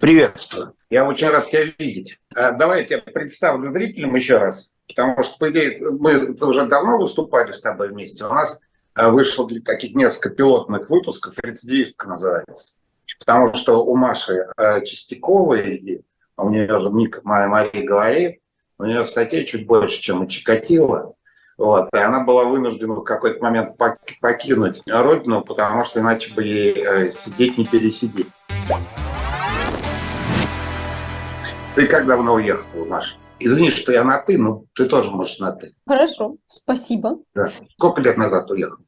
Приветствую. Я очень рад тебя видеть. Давай я тебя представлю зрителям еще раз, потому что, по идее, мы уже давно выступали с тобой вместе. У нас вышло таких несколько пилотных выпусков, «Рецидивистка» называется. Потому что у Маши Чистяковой, и у нее же ник Мария говорит, у нее статей чуть больше, чем у Чикатило. Вот, и она была вынуждена в какой-то момент покинуть родину, потому что иначе бы ей сидеть не пересидеть. Ты как давно уехала, Маша? Извини, что я на «ты», но ты тоже можешь на «ты». Хорошо, спасибо. Да. Сколько лет назад уехал?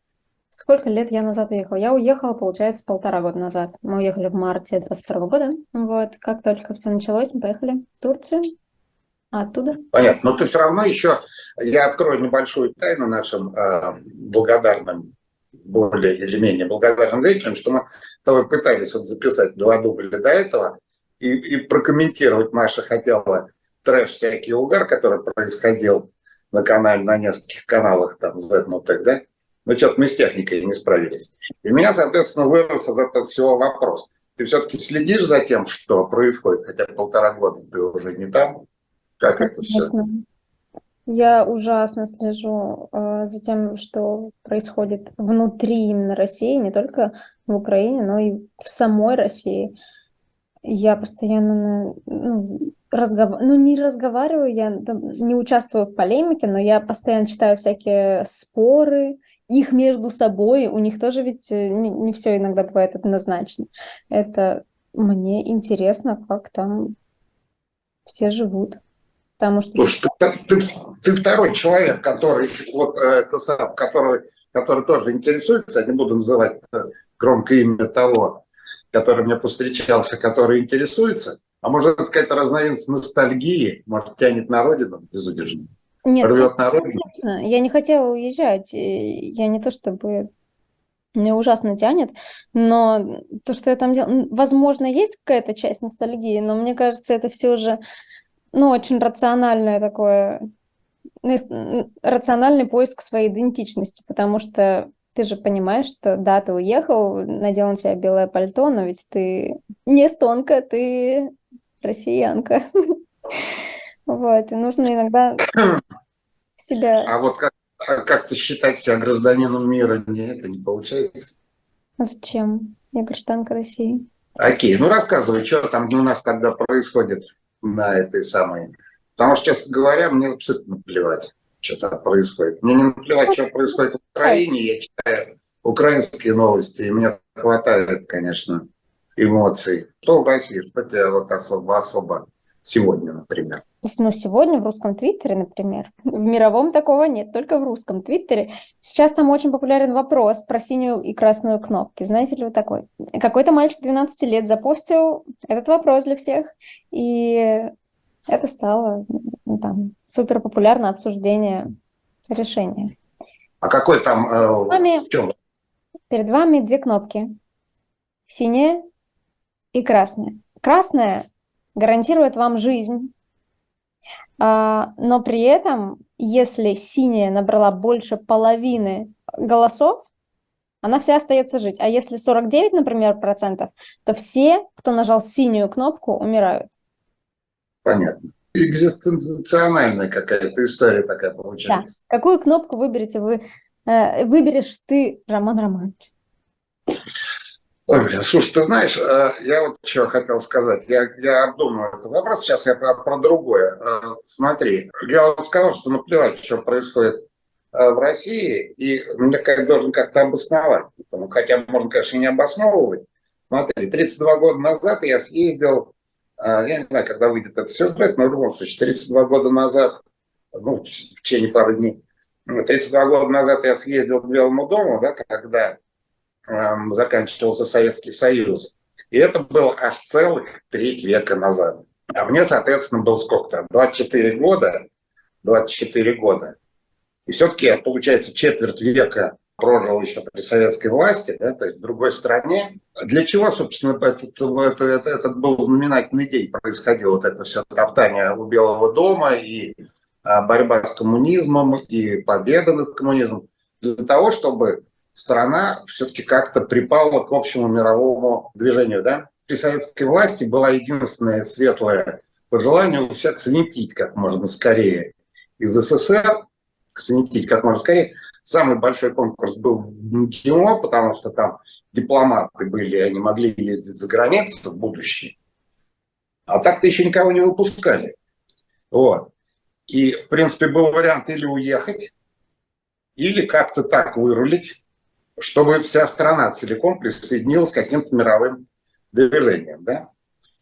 Сколько лет я назад уехала? Я уехала, получается, 1,5 года назад. Мы уехали в марте 22 года. Вот, как только все началось, мы поехали в Турцию, а оттуда. Понятно. Но ты все равно еще... Я открою небольшую тайну нашим благодарным, более или менее благодарным зрителям, что мы с тобой пытались вот записать 2 дубля до этого и прокомментировать. Маша хотела трэш всякий угар, который происходил на канале, на нескольких каналах, там, Z-Nutec, да? Но что-то мы с техникой не справились. И у меня, соответственно, вырос из этого всего вопрос. Ты все-таки следишь за тем, что происходит, хотя 1,5 года ты уже не там? Как это все? Конечно. Я ужасно слежу за тем, что происходит внутри именно России, не только в Украине, но и в самой России. Я постоянно не разговариваю, я там не участвую в полемике, но я постоянно читаю всякие споры, их между собой, у них тоже ведь не все иногда бывает однозначно. Это мне интересно, как там все живут. Потому что Слушай, ты второй человек, который, вот, который тоже интересуется, я не буду называть громко имя того, который мне повстречался, который интересуется, а может, это какая-то разновидность ностальгии, может, тянет на родину безудержно, нет, рвет на родину. конечно, я не хотела уезжать, и я не то чтобы мне ужасно тянет, но то, что я там делала, возможно, есть какая-то часть ностальгии, но мне кажется, это все же, очень рациональное такое, рациональный поиск своей идентичности, потому что ты же понимаешь, что да, ты уехал, надел на себя белое пальто, но ведь ты не эстонка, ты россиянка. Вот, и нужно иногда себя... А вот как-то считать себя гражданином мира, это не получается. Зачем? Я гражданка России. Окей, ну рассказывай, что там у нас тогда происходит на этой самой... Потому что, честно говоря, мне абсолютно наплевать, что там происходит. Мне не наплевать, что происходит в Украине. Я читаю украинские новости, и мне хватает, конечно, эмоций. Что в России, что тебя вот особо сегодня, например? Но сегодня в русском Твиттере, например, в мировом такого нет, только в русском Твиттере. Сейчас там очень популярен вопрос про синюю и красную кнопки. Знаете ли вы такой? Какой-то мальчик 12 лет запостил этот вопрос для всех, и это стало там супер популярное обсуждение решения. А какой там, Вами, в чем? перед вами 2 кнопки. Синяя и красная. Красная гарантирует вам жизнь. Но при этом, если синяя набрала больше половины голосов, она вся остается жить. А если 49, например, процентов, то все, кто нажал синюю кнопку, умирают. Понятно. Экзистенциональная какая-то история такая Да. получается. Какую кнопку выберете вы? Выберешь ты, Роман Романович? Ой, блин, слушай, ты знаешь, я вот что хотел сказать. Я обдумываю этот вопрос, сейчас я про другое. Смотри, я вот сказал, что наплевать, что происходит в России, и мне должен как-то обосновать. Ну, хотя можно, конечно, и не обосновывать. Смотри, 32 года назад я съездил, я не знаю, когда выйдет этот сюжет, но в любом случае, 32 года назад, ну, в течение пары дней, 32 года назад я съездил к Белому дому, да, когда заканчивался Советский Союз. И это было аж целых 3 века назад. А мне, соответственно, было сколько-то? 24 года. 24 года. И все-таки, получается, четверть века прожил еще при советской власти, да, то есть в другой стране. Для чего, собственно, этот был знаменательный день, происходило вот это все топтание у Белого дома и борьба с коммунизмом, и победа над коммунизмом? Для того, чтобы страна все-таки как-то припала к общему мировому движению, да? при советской власти была единственное светлое пожелание у всех сметить как можно скорее из СССР, сметить как можно скорее. Самый большой конкурс был в МГИМО, потому что там дипломаты были, они могли ездить за границу в будущее. А так-то еще никого не выпускали. Вот. И, в принципе, был вариант или уехать, или как-то так вырулить, чтобы вся страна целиком присоединилась к каким-то мировым движениям. Да?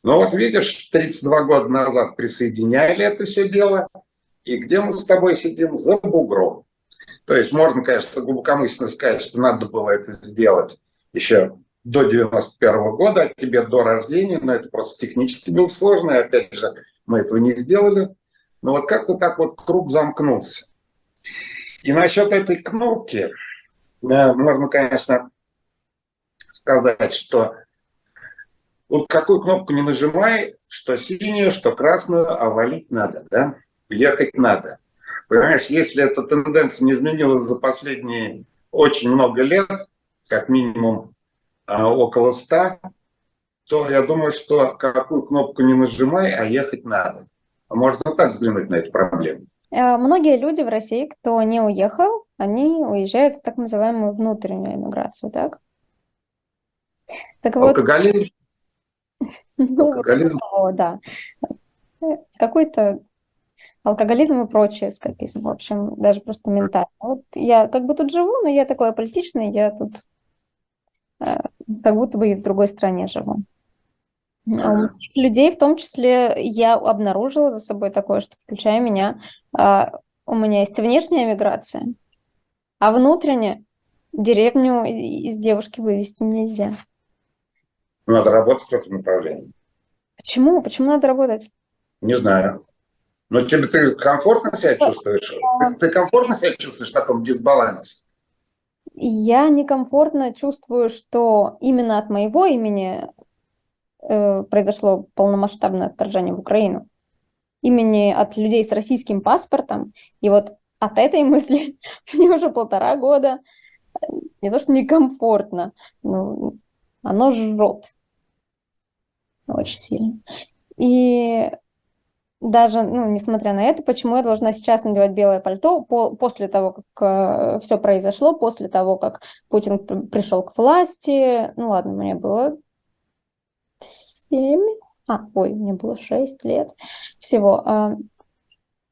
Но вот видишь, 32 года назад присоединяли это все дело, и где мы с тобой сидим? За бугром. То есть можно, конечно, глубокомысленно сказать, что надо было это сделать еще до 91 года, а тебе до рождения, но это просто технически было сложно, и опять же, мы этого не сделали. Но вот как-то так вот круг замкнулся. И насчет этой кнопки, можно, конечно, сказать, что вот какую кнопку не нажимай, что синюю, что красную, а валить надо, да? Ехать надо. Понимаешь, если эта тенденция не изменилась за последние очень много лет, как минимум около 100, то я думаю, что какую кнопку не нажимай, а ехать надо. Можно так взглянуть на эту проблему. Многие люди в России, кто не уехал, они уезжают в так называемую внутреннюю эмиграцию, так? Так вот, Алкоголизм? Алкоголизм? да. Какой-то алкоголизм и прочий эскапизм, в общем, даже просто ментально. Вот я как бы тут живу, но я такой аполитичный, я тут как будто бы и в другой стране живу. У многих людей, в том числе, я обнаружила за собой такое, что, включая меня, у меня есть внешняя миграция, а внутренне деревню из девушки вывести нельзя. Надо работать в этом направлении. Почему? Почему надо работать? Не знаю. Но тебе ты комфортно себя чувствуешь? Ты комфортно себя чувствуешь в таком дисбалансе? Я некомфортно чувствую, что именно от моего имени произошло полномасштабное вторжение в Украину. Имени от людей с российским паспортом. И вот от этой мысли мне уже 1,5 года не то что некомфортно, но оно жжет очень сильно. И даже, несмотря на это, почему я должна сейчас надевать белое пальто после того, как все произошло, после того, как Путин пришел к власти. Ну ладно, мне было 7, мне было 6 лет всего,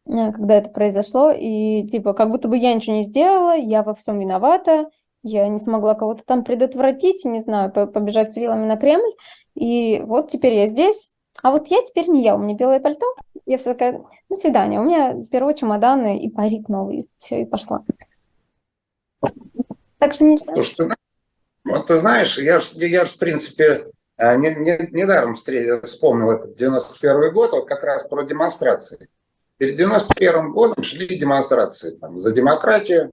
когда это произошло, и типа как будто бы я ничего не сделала, я во всем виновата, я не смогла кого-то там предотвратить, не знаю, побежать с вилами на Кремль, и вот теперь я здесь, а вот я теперь не я, у меня белое пальто, я вся такая, до свидания, у меня перо, чемоданы и парик новый, все, и пошла. Так что не знаю. Слушай, ты знаешь, я в принципе, недаром вспомнил этот 91 год, вот как раз про демонстрации. Перед 91 годом шли демонстрации там, за демократию,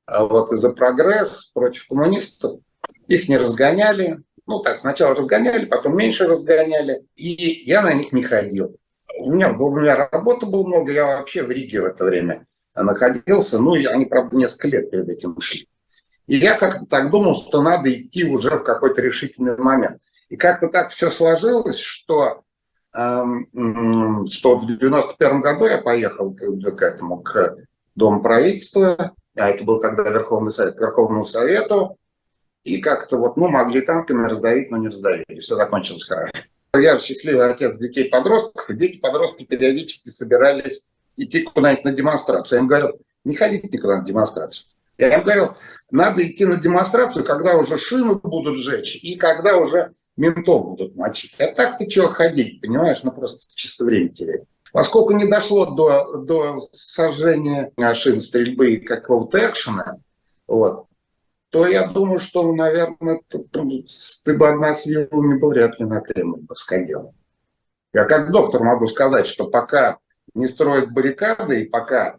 и за прогресс против коммунистов. Их не разгоняли. Ну так, сначала разгоняли, потом меньше разгоняли. И я на них не ходил. У меня работы было много, я вообще в Риге в это время находился. И они, правда, несколько лет перед этим шли. И я как-то так думал, что надо идти уже в какой-то решительный момент. И как-то так все сложилось, что в 91 году я поехал к Дому правительства, а это был тогда Верховный Совет, к Верховному Совету, и как-то могли танками раздавить, но не раздавили. Все закончилось хорошо. Я же счастливый отец детей-подростков, и дети-подростки периодически собирались идти куда-нибудь на демонстрацию. Я им говорю, не ходите никуда на демонстрацию. Я им говорил, надо идти на демонстрацию, когда уже шины будут жечь и когда уже ментов будут мочить. А так ты чего ходить, понимаешь? Просто чисто время терять. Поскольку не дошло до сожжения шин, стрельбы и какого-то экшена, то я думаю, что, наверное, ты бы одна с вилами бы вряд ли на Кремль бы сходила. Я как доктор могу сказать, что пока не строят баррикады и пока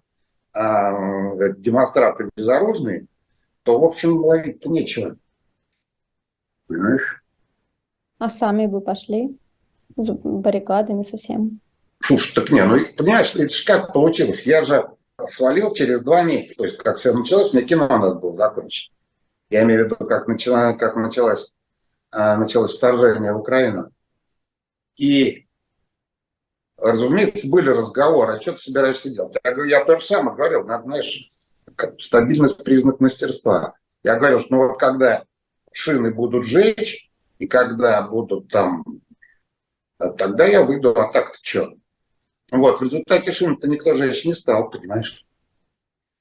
демонстранты безоружные, то, в общем, ловить-то нечего. Понимаешь? А сами бы пошли с баррикадами совсем. Слушай, так понимаешь, это же как получилось? Я же свалил через 2 месяца. То есть, как все началось, мне кино надо было закончить. Я имею в виду, как началась началось вторжение в Украину. И, разумеется, были разговоры, а что ты собираешься делать? Я говорю, я то же самое говорил, надо, знаешь, стабильность признак мастерства. Я говорю, что ну вот когда шины будут жечь, и когда будут там, тогда я выйду, а так-то что? Вот, в результате шин-то никто жечь не стал, понимаешь?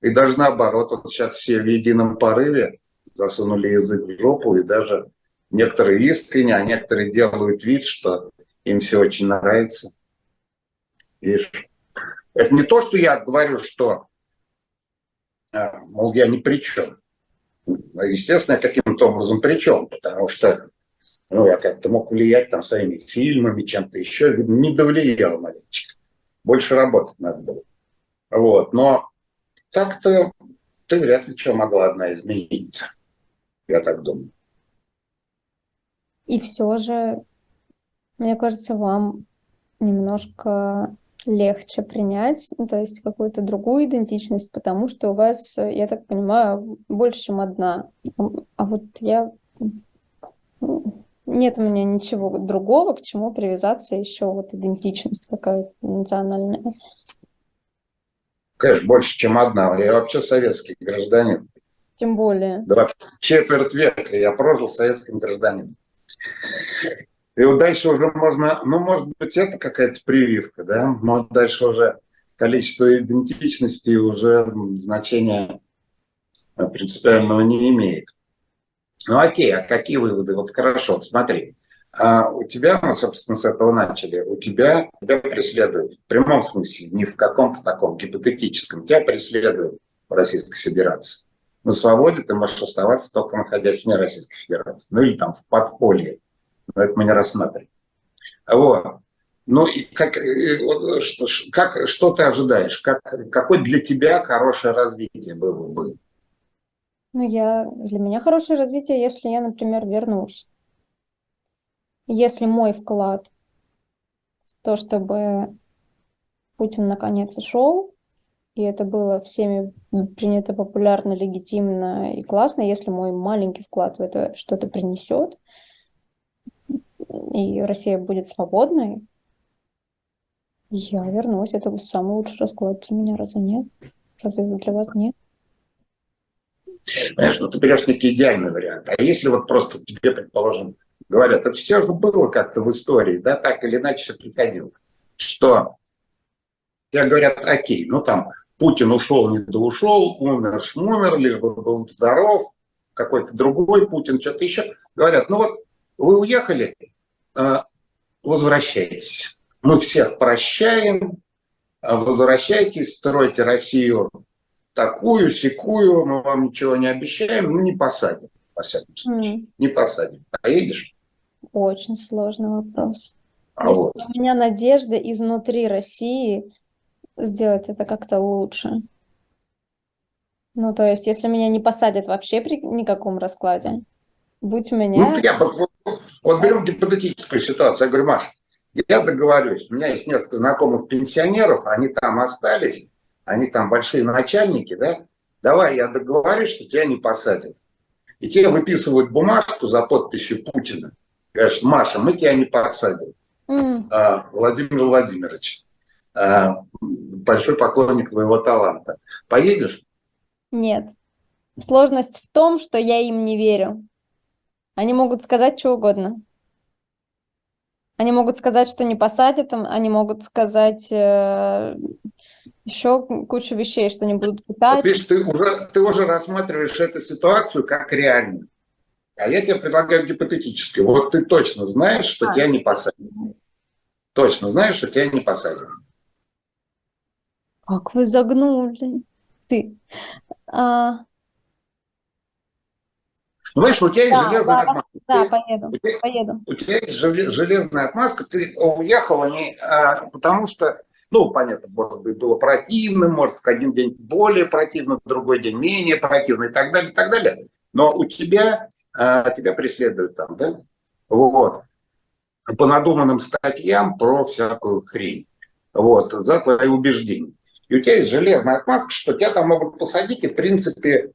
И даже наоборот, вот сейчас все в едином порыве засунули язык в жопу, и даже некоторые искренне, а некоторые делают вид, что им все очень нравится. Видишь? Это не то, что я говорю, что, мол, я ни при чем. Естественно, я каким-то образом при чем, потому что ну, я как-то мог влиять там своими фильмами, чем-то еще, не довлиял маленечко. Больше работать надо было. Вот. Но так-то ты вряд ли что могла одна измениться, я так думаю. И все же, мне кажется, вам немножко легче принять, ну, то есть какую-то другую идентичность, потому что у вас, я так понимаю, больше, чем одна. А вот я... Нет у меня ничего другого, к чему привязаться еще вот идентичность какая-то национальная. Конечно, больше, чем одна. Я вообще советский гражданин. Тем более. 20 четверть века я прожил советским гражданином. И вот дальше уже можно, ну, может быть, это какая-то прививка, да? Может, дальше уже количество идентичности уже значения принципиального не имеет. Ну, окей, а какие выводы? Вот хорошо, вот смотри. У тебя, мы, собственно, с этого начали, тебя преследуют, в прямом смысле, не в каком-то таком гипотетическом, тебя преследуют в Российской Федерации. На свободе ты можешь оставаться, только находясь вне Российской Федерации. Ну, или там в подполье. Но это мы не рассматриваем. Вот. Ну, и что ты ожидаешь? Какое для тебя хорошее развитие было бы? Ну, для меня хорошее развитие, если я, например, вернусь. Если мой вклад в то, чтобы Путин наконец ушел, и это было всеми принято популярно, легитимно и классно, если мой маленький вклад в это что-то принесет, и Россия будет свободной, я вернусь. Это самый лучший расклад для меня, разве нет? Разве для вас нет? Понимаешь, ну ты берешь некий идеальный вариант. А если вот просто тебе, предположим, говорят, это все же было как-то в истории, да, так или иначе все приходило, что тебе говорят, окей, ну там Путин ушел, не доушел, умер, шмумер, лишь бы был здоров, какой-то другой Путин, что-то еще. Говорят, ну вот вы уехали, возвращайтесь. Мы всех прощаем, возвращайтесь, стройте Россию такую, сякую, мы вам ничего не обещаем, ну не посадим, во всяком случае. Не посадим. Поедешь? Очень сложный вопрос. А Есть вот. у меня надежда изнутри России сделать это как-то лучше. Ну, то есть, если меня не посадят вообще при никаком раскладе, будь у Ну, меня... вот берем гипотетическую ситуацию. Я говорю, Маш, я договорюсь. У меня есть несколько знакомых пенсионеров, они там остались, они там большие начальники, да? Давай я договорюсь, что тебя не посадят. И тебе выписывают бумажку за подписью Путина. Говорят, Маша, мы тебя не подсадим. Владимир Владимирович, большой поклонник твоего таланта. Поедешь? Нет. Сложность в том, что я им не верю. Они могут сказать что угодно. Они могут сказать, что не посадят, они могут сказать еще кучу вещей, что они будут пытать. Вот видишь, ты уже рассматриваешь эту ситуацию как реальную. А я тебе предлагаю гипотетически. Вот ты точно знаешь, что тебя не посадят. Точно знаешь, что тебя не посадят. Как вы загнули? Ты. Ну, знаешь, у тебя есть железная отмазка. Да, поеду. У тебя есть железная отмазка, ты уехала не потому что, ну, понятно, может быть, было противно, может, в один день более противно, в другой день менее противно и так далее, и так далее. Но у тебя, тебя преследуют там, да? Вот. По надуманным статьям про всякую хрень. Вот, за твои убеждения. И у тебя есть железная отмазка, что тебя там могут посадить, и, в принципе,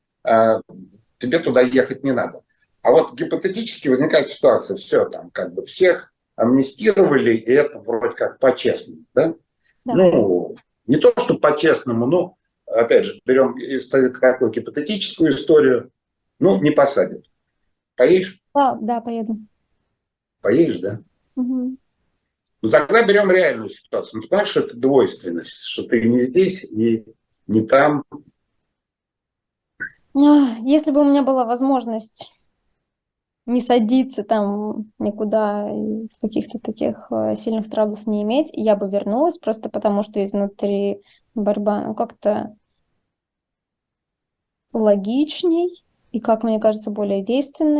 тебе туда ехать не надо. А вот гипотетически возникает ситуация, все там, как бы всех амнистировали, и это вроде как по-честному, да? Да. Ну, не то, что по-честному, но, опять же, берем такую гипотетическую историю, ну, не посадят. Поедешь? Да, да, поеду. Поедешь, да? Мгм. Ну, тогда берем реальную ситуацию. Ну, ты понимаешь, что это двойственность, что ты не здесь и не там. Если бы у меня была возможность не садиться там никуда и каких-то таких сильных травмов не иметь, я бы вернулась просто потому, что изнутри борьба, ну, как-то логичней и, как мне кажется, более действенно.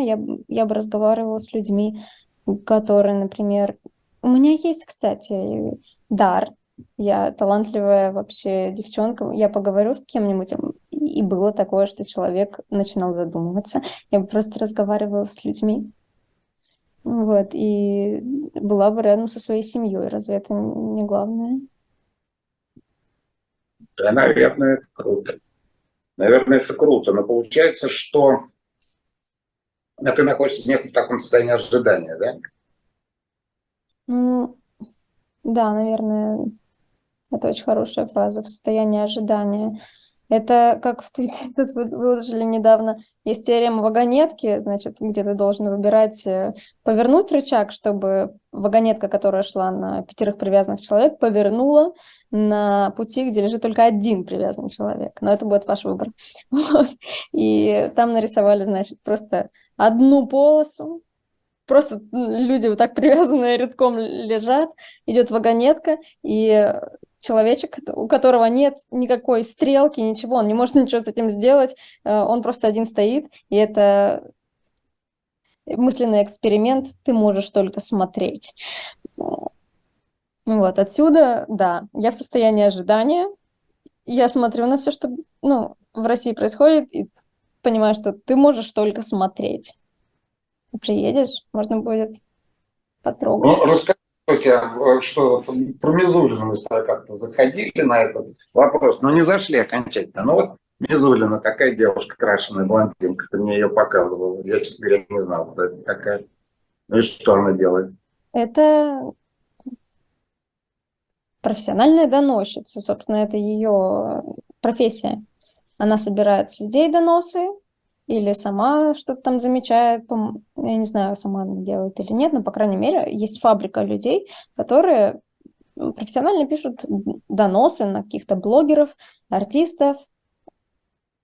Я бы разговаривала с людьми, которые, например... У меня есть, кстати, дар. Я талантливая вообще девчонка. Я поговорю с кем-нибудь, и было такое, что человек начинал задумываться. Я бы просто разговаривала с людьми. Вот, и была бы рядом со своей семьей. Разве это не главное? Да, наверное, это круто. Наверное, это круто. Но получается, что ты находишься в неком таком состоянии ожидания, да? Ну, да, наверное, это очень хорошая фраза. В состоянии ожидания. Это как в Твиттере тут выложили недавно. Есть теорема вагонетки, значит, где ты должен выбирать, повернуть рычаг, чтобы вагонетка, которая шла на 5 привязанных человек, повернула на пути, где лежит только один привязанный человек. Но это будет ваш выбор. Вот. И там нарисовали, значит, просто одну полосу. Просто люди вот так привязанные рядком лежат, идет вагонетка, и человечек, у которого нет никакой стрелки, ничего, он не может ничего с этим сделать, он просто один стоит, и это мысленный эксперимент, ты можешь только смотреть. Вот, отсюда, да, я в состоянии ожидания, я смотрю на все, что в России происходит, и понимаю, что ты можешь только смотреть. Ты приедешь, можно будет потрогать. Ну, расскажи, что про Мизулину мы с тобой как-то заходили на этот вопрос, но не зашли окончательно. Ну вот Мизулина, такая девушка, крашеная блондинка, ты мне ее показывал. Я, честно говоря, не знал, кто это такая. Ну и что она делает? Это профессиональная доносчица, собственно, это ее профессия. Она собирает с людей доносы или сама что-то там замечает. Я не знаю, сама она делает или нет, но, по крайней мере, есть фабрика людей, которые профессионально пишут доносы на каких-то блогеров, артистов,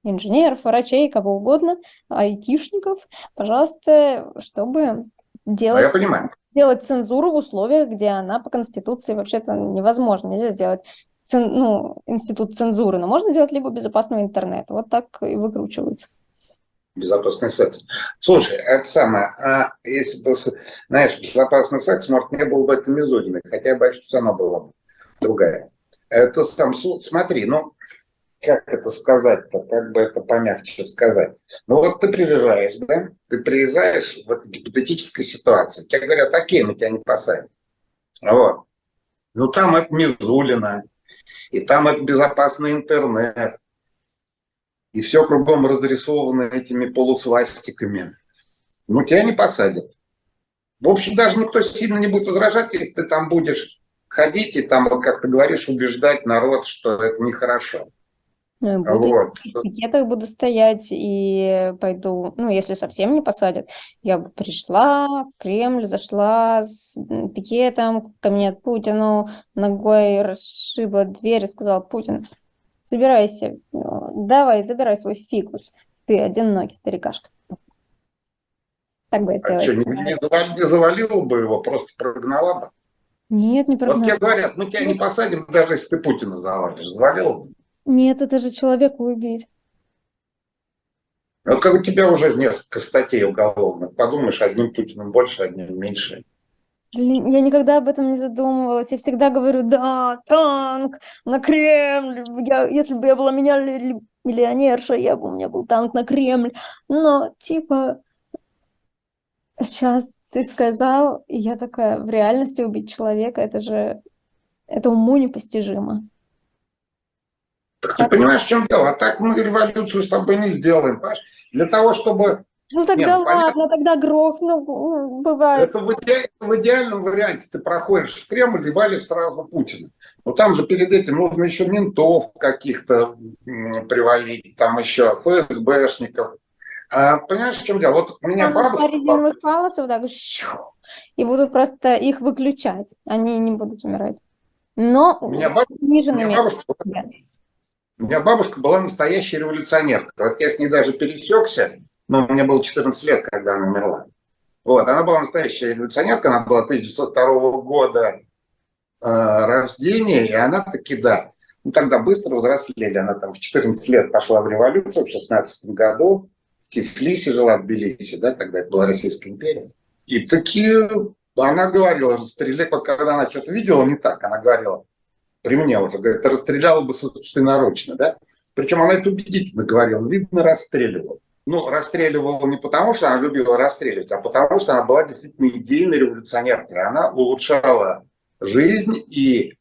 инженеров, врачей, кого угодно, айтишников, пожалуйста, чтобы Ну, я делать понимаю. цензуру в условиях, где она по Конституции вообще-то невозможно. Нельзя сделать институт цензуры, но можно делать Лигу безопасного интернета. Вот так и выкручиваются. Безопасный секс. Слушай, это самое, а если бы, знаешь, безопасный секс, может, не было бы это Мизулиной, хотя я боюсь, что сама была бы другая. Это сам, смотри, ну, как это сказать-то, как бы это помягче сказать. Ну вот ты приезжаешь, да, ты приезжаешь в этой гипотетической ситуации, тебе говорят, окей, мы тебя не посадим. Вот. Ну там это Мизулина, и там это безопасный интернет, и все кругом разрисовано этими полусвастиками. Ну тебя не посадят. В общем, даже никто сильно не будет возражать, если ты там будешь ходить и там, вот как ты говоришь, убеждать народ, что это нехорошо. Ну, и буду Вот. в пикетах буду стоять и пойду, если совсем не посадят, я бы пришла в Кремль, зашла с пикетом в кабинет Путину, ногой расшибла дверь и сказала: Путин, собирайся, давай, забирай свой фикус, ты одинокий старикашка. Так бы я А сделала. что, не завалила бы его, просто прогнала бы? Нет, не Вот прогнала. тебе говорят, мы тебя не посадим, даже если ты Путина завалишь. Завалил бы. Нет, это же человека убить. Вот как у тебя уже несколько статей уголовных. Подумаешь, одним Путиным больше, одним меньше. Блин, я никогда об этом не задумывалась. Я всегда говорю: да, танк на Кремль. Если бы я была миллионерша, у меня был танк на Кремль. Но, типа, сейчас ты сказал, и я такая, в реальности убить человека, это уму непостижимо. Так ты понимаешь, в чем дело? А так мы революцию с тобой не сделаем. Понимаешь? Для того, чтобы Ну Не, тогда ну понятно, ладно, тогда грох, ну, бывает. это в идеальном варианте. Ты проходишь в Кремль и валишь сразу Путина. Но там же перед этим нужно еще ментов каких-то привалить, там еще ФСБшников. А, понимаешь, в чем дело? Вот у меня Станут по бабушка была. резиновых палочек, вот так, и будут просто их выключать. Они не будут умирать. У меня, Но у меня униженными. бабушка У меня бабушка была настоящая революционерка. Вот я с ней даже пересекся, но мне было 14 лет, когда она умерла. Вот, она была настоящая революционерка, она была 1902 года рождения, и она таки, да, ну тогда быстро взрослели. Она там в 14 лет пошла в революцию, в 16 году в Тифлисе жила, в Тбилиси, да, тогда это была Российская империя. И таки она говорила, расстреляй, вот когда она что-то видела не так, она говорила, при мне уже, говорит, ты расстреляла бы собственноручно, да? Причем она это убедительно говорила, видно, расстреливала. Ну, расстреливала не потому, что она любила расстреливать, а потому, что она была действительно идейной революционеркой. Она улучшала жизнь и,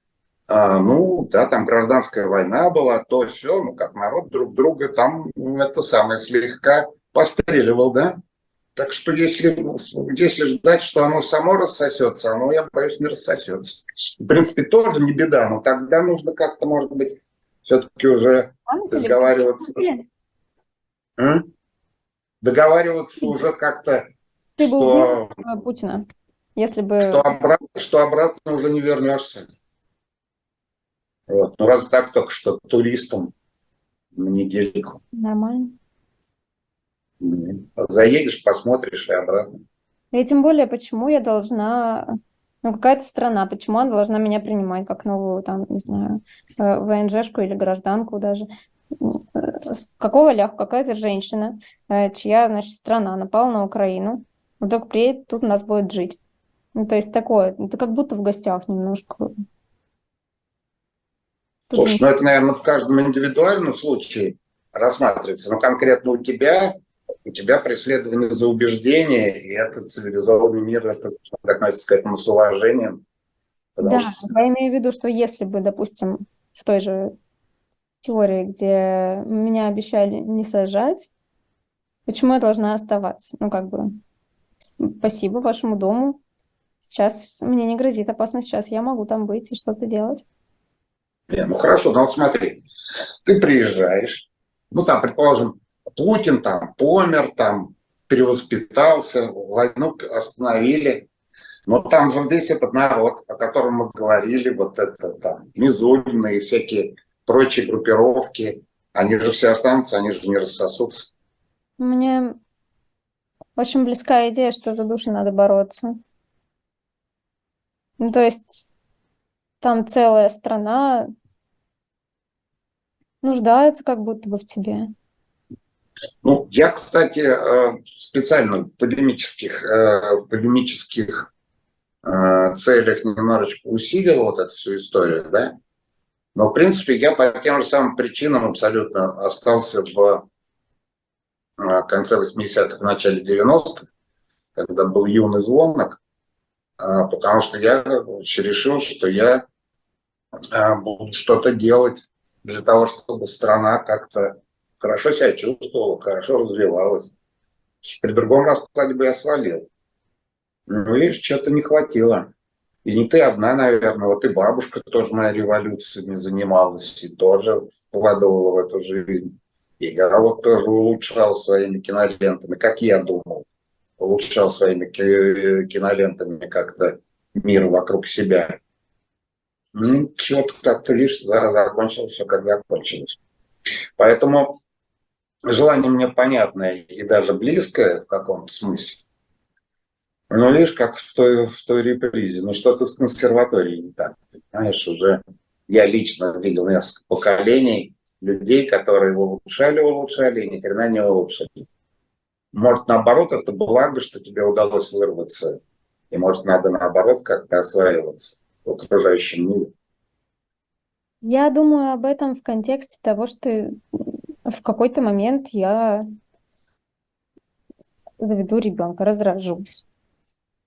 ну, да, там гражданская война была, то все, ну, как народ друг друга там, это самое, слегка постреливал, да? Так что если ждать, что оно само рассосется, оно, я боюсь, не рассосется. В принципе, тоже не беда, но тогда нужно как-то, может быть, все-таки уже договариваться. М? Договариваться уже как-то, Ты бы убил что, Путина, если бы что обратно уже не вернешься. Вот. Ну, раз так, только что туристом на недельку. нормально. Заедешь, посмотришь и обратно. И тем более, почему я должна, ну, какая-то страна, почему она должна меня принимать как новую, там, не знаю, ВНЖшку или гражданку даже. С какого ляха какая-то женщина, чья, значит, страна напала на Украину, вдруг приедет, тут у нас будет жить. Ну, то есть такое, это как будто в гостях немножко. Тут же Слушай, ну это, наверное, в каждом индивидуальном случае рассматривается. Но конкретно у тебя преследование за убеждение, и это цивилизованный мир, это относится к этому с уважением. Потому да, что, я имею в виду, что если бы, допустим, в той же теории, где меня обещали не сажать, почему я должна оставаться? Ну, как бы, спасибо вашему дому. Сейчас мне не грозит опасность, сейчас я могу там быть и что-то делать. ну хорошо, но вот смотри, ты приезжаешь, ну там, предположим, Путин там помер, там перевоспитался, войну остановили, но там же весь этот народ, о котором мы говорили, вот это там Мизулина и всякие прочие группировки, они же все останутся, они же не рассосутся. Мне очень близка идея, что за душу надо бороться. Ну, то есть там целая страна нуждается как будто бы в тебе. Ну, я, кстати, специально в полемических целях немножечко усилил вот эту всю историю, да. Но, в принципе, я по тем же самым причинам абсолютно остался в конце 80-х, в начале 90-х, когда был юный звонок, потому что я решил, что я буду что-то делать для того, чтобы страна как-то хорошо себя чувствовала, хорошо развивалась. При другом раскладе бы я свалил. Ну, видишь, что-то не хватило. И не ты одна, наверное, вот и бабушка тоже моя революциями занималась и тоже вкладывала в эту жизнь. И я вот тоже улучшал своими кинолентами, как я думал, улучшал своими кинолентами как-то мир вокруг себя. Ну, что-то как-то, видишь, закончилось все, как закончилось. Поэтому желание мне понятное и даже близкое в каком-то смысле. Ну, видишь, как в той репризе. Ну, что-то с консерваторией не так. Понимаешь, уже я лично видел несколько поколений людей, которые его улучшали и ни хрена не улучшили. Может, наоборот, это благо, что тебе удалось вырваться. И может, надо наоборот как-то осваиваться в окружающем мире. Я думаю об этом в контексте того, что в какой-то момент я заведу ребенка, разражусь.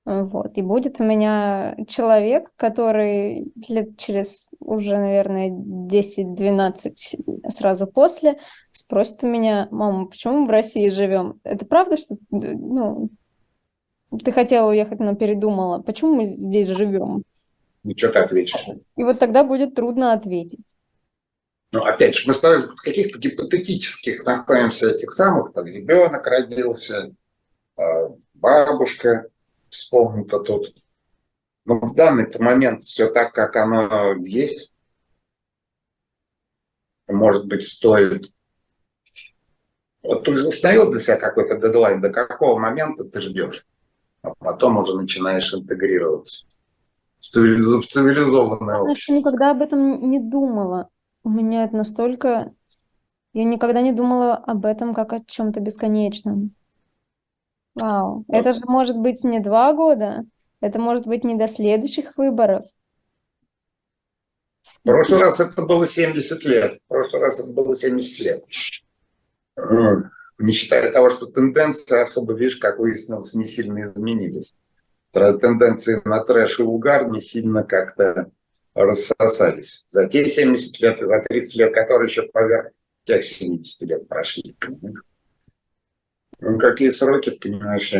Вот. И будет у меня человек, который лет через уже, наверное, 10-12 сразу после спросит у меня: мама, почему мы в России живем? Это правда, что ну, ты хотела уехать, но передумала? Почему мы здесь живем? Ну, что ты ответишь? И вот тогда будет трудно ответить. Ну, опять же, мы с тобой в каких-то гипотетических находимся этих самых, там, ребенок родился, бабушка вспомнita тут. Но в данный момент все так, как оно есть. Может быть, стоит... Вот ты установил для себя какой-то дедлайн, до какого момента ты ждешь, а потом уже начинаешь интегрироваться в цивилизованное Я что общество. никогда об этом не думала. У меня это настолько... Я никогда не думала об этом как о чем-то бесконечном. Вау. Вот. Это же может быть не 2 года, это может быть не до следующих выборов. В прошлый раз это было 70 лет. В прошлый раз это было 70 лет. Не считая того, что тенденции особо, видишь, как выяснилось, не сильно изменились. Тенденции на трэш и угар не сильно как-то рассосались. За те 70 лет и за 30 лет, которые еще поверх тех 70 лет прошли. Ну, какие сроки, понимаешь?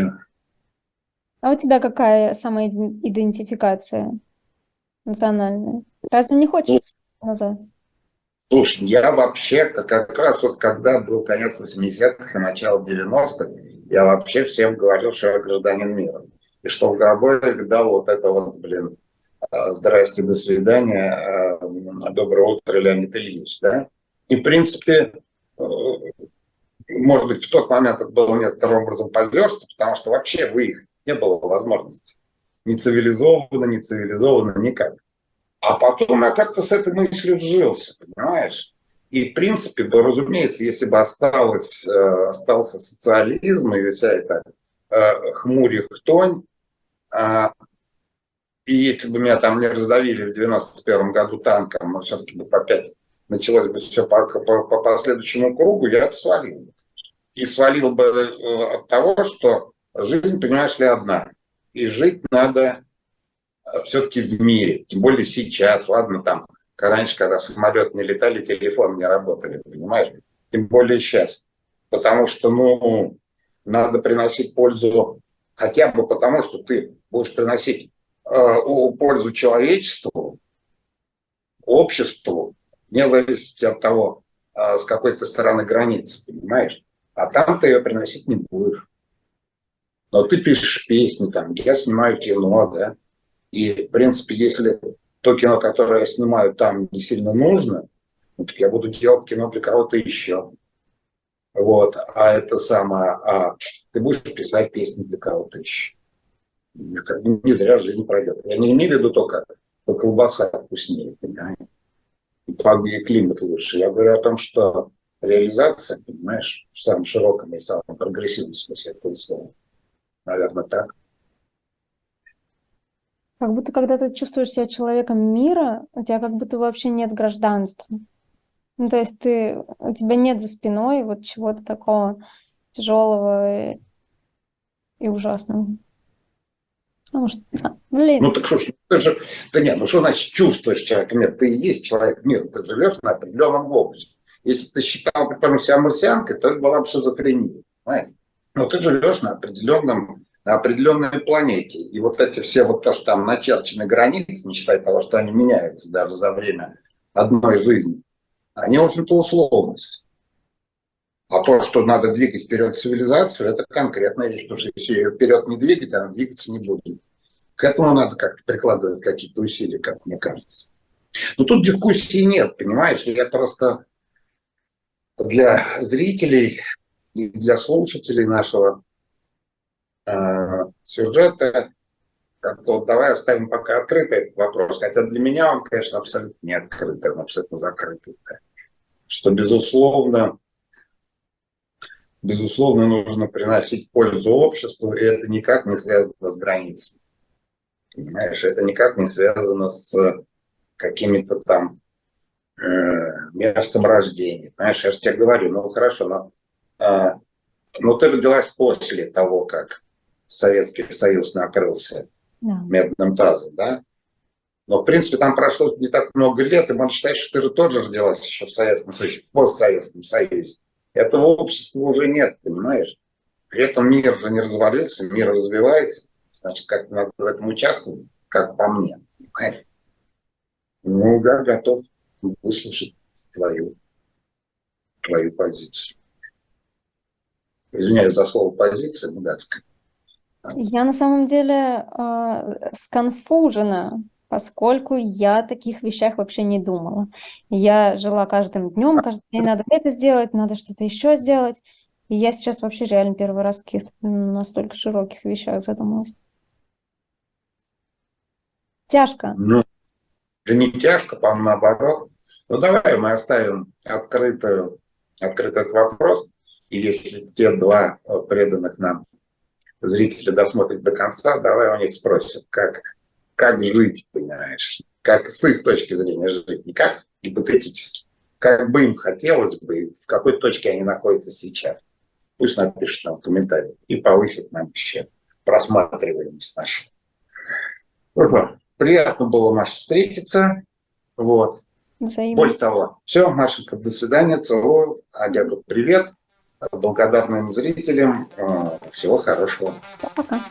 А у тебя какая самоидентификация национальная? Разве не Ну, хочется назад? слушай, я вообще, как раз вот когда был конец 80-х и начало 90-х, я вообще всем говорил, что я гражданин мира. И что в гробу я видал вот это вот, блин, здрасте, до свидания, доброе утро, Леонид Ильич, да? И, в принципе, может быть, в тот момент это было некоторым образом позерство, потому что вообще выехать не было возможности. Ни цивилизованно, ни цивилизованно, никак. А потом я как-то с этой мыслью вжился, понимаешь? И, в принципе, разумеется, если бы остался социализм и вся эта хмурь-хтонь, и если бы меня там не раздавили в 91 году танком, но все-таки бы опять началось бы все по последующему кругу, я бы свалил. И свалил бы от того, что жизнь, понимаешь ли, одна. И жить надо все-таки в мире. Тем более сейчас. Ладно, там, раньше, когда самолеты не летали, телефон не работали, понимаешь? Тем более сейчас. Потому что, ну, надо приносить пользу хотя бы потому, что ты будешь приносить пользу человечеству, обществу, вне зависимости от того, с какой то стороны границы, понимаешь? А там ты ее приносить не будешь. Но ты пишешь песни, там, я снимаю кино, да, и, в принципе, если то кино, которое я снимаю, там не сильно нужно, ну, так я буду делать кино для кого-то еще. Вот, а это самое, ты будешь писать песни для кого-то еще. Не зря жизнь пройдет. Я не имею в виду только, что колбаса вкуснее, понимаешь? И климат лучше. Я говорю о том, что реализация, понимаешь, в самом широком и самом прогрессивном смысле этого слова. Наверное, так. Как будто когда ты чувствуешь себя человеком мира, у тебя как будто вообще нет гражданства. Ну, то есть у тебя нет за спиной вот чего-то такого тяжелого и ужасного. Потому что, Ну блин, так слушай, ты же, да нет, ну что значит чувствуешь человека? Нет, ты и есть человек мира, ты живешь на определенном глобусе. Если бы ты считал, например, себя марсианкой, то это была бы шизофрения. Понимаешь? Но ты живешь на определенной планете. И вот эти все, вот то, что там начерчены границы, не считая того, что они меняются даже за время одной жизни, они, в общем-то, условность. А то, что надо двигать вперед цивилизацию, это конкретная вещь, потому что если ее вперед не двигать, она двигаться не будет. К этому надо как-то прикладывать какие-то усилия, как мне кажется. Но тут дискуссии нет, понимаешь? Я просто для зрителей и для слушателей нашего сюжета как-то вот давай оставим пока открытый этот вопрос. Хотя для меня он, конечно, абсолютно не открытый, он абсолютно закрытый. Да. Что, безусловно, нужно приносить пользу обществу, и это никак не связано с границей. Понимаешь, это никак не связано с какими-то там местом рождения. Понимаешь, я же тебе говорю, ну хорошо, но ты родилась после того, как Советский Союз накрылся Да. медным тазом, да? Но, в принципе, там прошло не так много лет, и можно считать, что ты тоже родилась еще в Советском Союзе, в постсоветском Союзе. Этого общества уже нет, понимаешь? При этом мир же не развалился, мир развивается. Значит, как надо в этом участвовать, как по мне, понимаешь? Ну, да, готов выслушать твою позицию. Извиняюсь за слово позиция, ну, датская. Я на самом деле сконфужена, поскольку я о таких вещах вообще не думала. Я жила каждым днем, каждый день надо это сделать, надо что-то еще сделать. И я сейчас вообще реально первый раз в каких-то настолько широких вещах задумалась. Тяжко. Ну, это не тяжко, по-моему, наоборот. Ну, давай мы оставим открытый этот вопрос. И если те два преданных нам зрители досмотрят до конца, давай у них спросим, как жить, понимаешь? Как с их точки зрения жить, не как гипотетически. Как бы им хотелось бы, в какой точке они находятся сейчас. Пусть напишут нам комментарий и повысит нам еще просматриваемость нашу. Приятно было, Маша, встретиться. Вот. Взаимно. Более того, все, Машенька, до свидания, целую. Олегу привет. Благодарным зрителям всего хорошего. Пока.